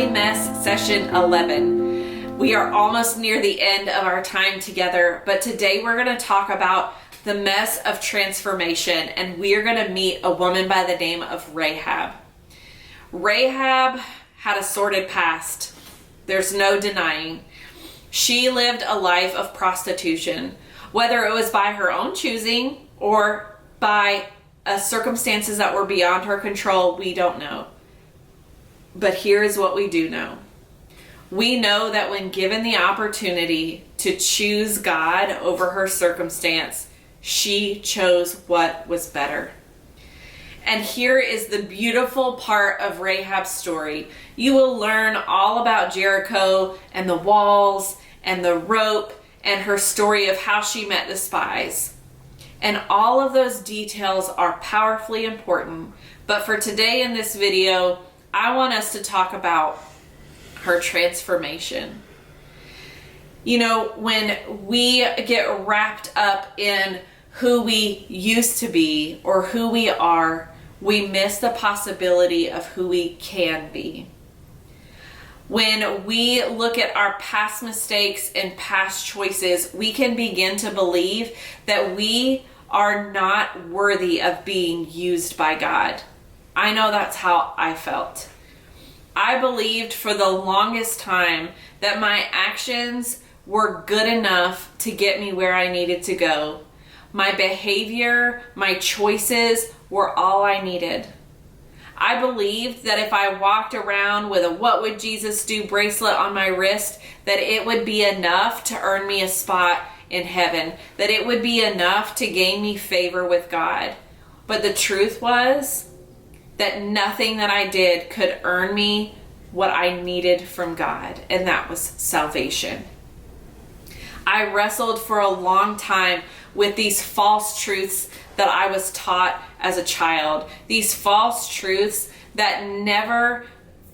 Silly Mess Session 11. We are almost near the end of our time together, but today we're going to talk about the mess of transformation, and we are going to meet a woman by the name of Rahab. Rahab had a sordid past. There's no denying. She lived a life of prostitution, whether it was by her own choosing or by circumstances that were beyond her control. We don't know. But here is what we do know. We know that when given the opportunity to choose God over her circumstance, she chose what was better. And here is the beautiful part of Rahab's story. You will learn all about Jericho and the walls and the rope and her story of how she met the spies. And all of those details are powerfully important. But for today in this video, I want us to talk about her transformation. You know, when we get wrapped up in who we used to be or who we are, we miss the possibility of who we can be. When we look at our past mistakes and past choices, we can begin to believe that we are not worthy of being used by God. I know that's how I felt. I believed for the longest time that my actions were good enough to get me where I needed to go. My behavior, my choices were all I needed. I believed that if I walked around with a "What Would Jesus Do" bracelet on my wrist, that it would be enough to earn me a spot in heaven, that it would be enough to gain me favor with God. But the truth was that nothing that I did could earn me what I needed from God, and that was salvation. I wrestled for a long time with these false truths that I was taught as a child, these false truths that never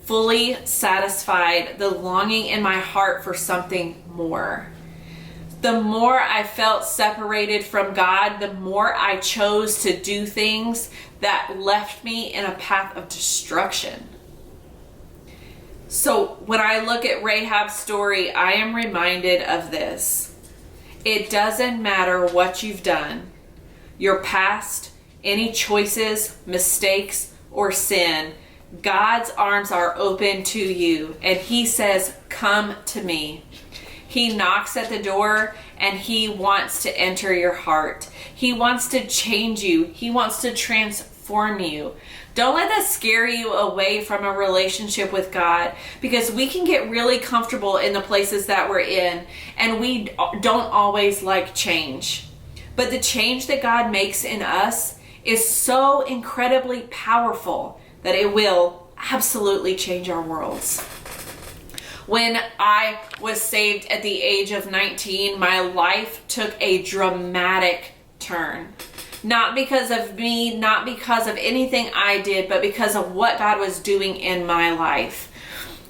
fully satisfied the longing in my heart for something more. The more I felt separated from God, the more I chose to do things that left me in a path of destruction. So when I look at Rahab's story, I am reminded of this. It doesn't matter what you've done, your past, any choices, mistakes, or sin, God's arms are open to you, and He says, "Come to me." He knocks at the door and He wants to enter your heart. He wants to change you. He wants to transform you. Don't let that scare you away from a relationship with God, because we can get really comfortable in the places that we're in and we don't always like change. But the change that God makes in us is so incredibly powerful that it will absolutely change our worlds. When I was saved at the age of 19, my life took a dramatic turn. Not because of me, not because of anything I did, but because of what God was doing in my life.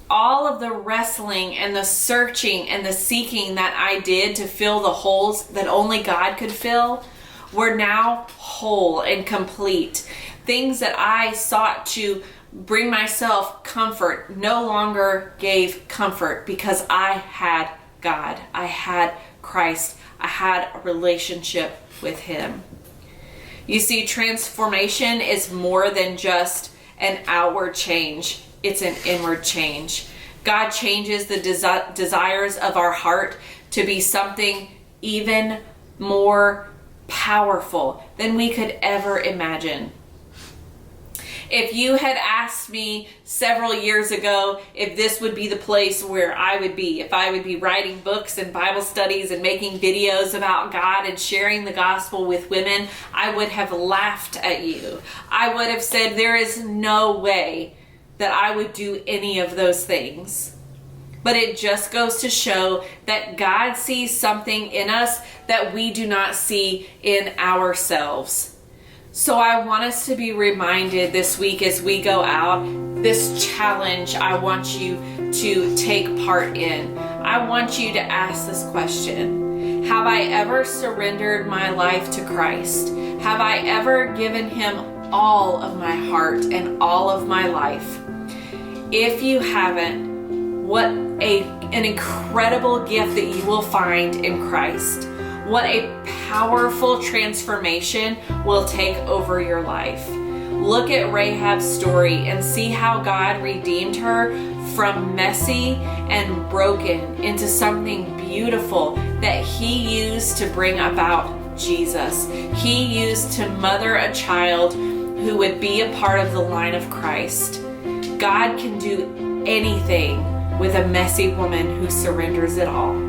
All of the wrestling and the searching and the seeking that I did to fill the holes that only God could fill were now whole and complete. Things that I sought to bring myself comfort no longer gave comfort, because I had God. I had Christ. I had a relationship with Him. You see, transformation is more than just an outward change. It's an inward change. God changes the desires of our heart to be something even more powerful than we could ever imagine. If you had asked me several years ago if this would be the place where I would be, if I would be writing books and Bible studies and making videos about God and sharing the gospel with women, I would have laughed at you. I would have said there is no way that I would do any of those things. But it just goes to show that God sees something in us that we do not see in ourselves. So I want us to be reminded this week as we go out, this challenge I want you to take part in. I want you to ask this question: have I ever surrendered my life to Christ? Have I ever given Him all of my heart and all of my life? If you haven't, what an incredible gift that you will find in Christ. What a powerful transformation will take over your life. Look at Rahab's story and see how God redeemed her from messy and broken into something beautiful that He used to bring about Jesus. He used to mother a child who would be a part of the line of Christ. God can do anything with a messy woman who surrenders it all.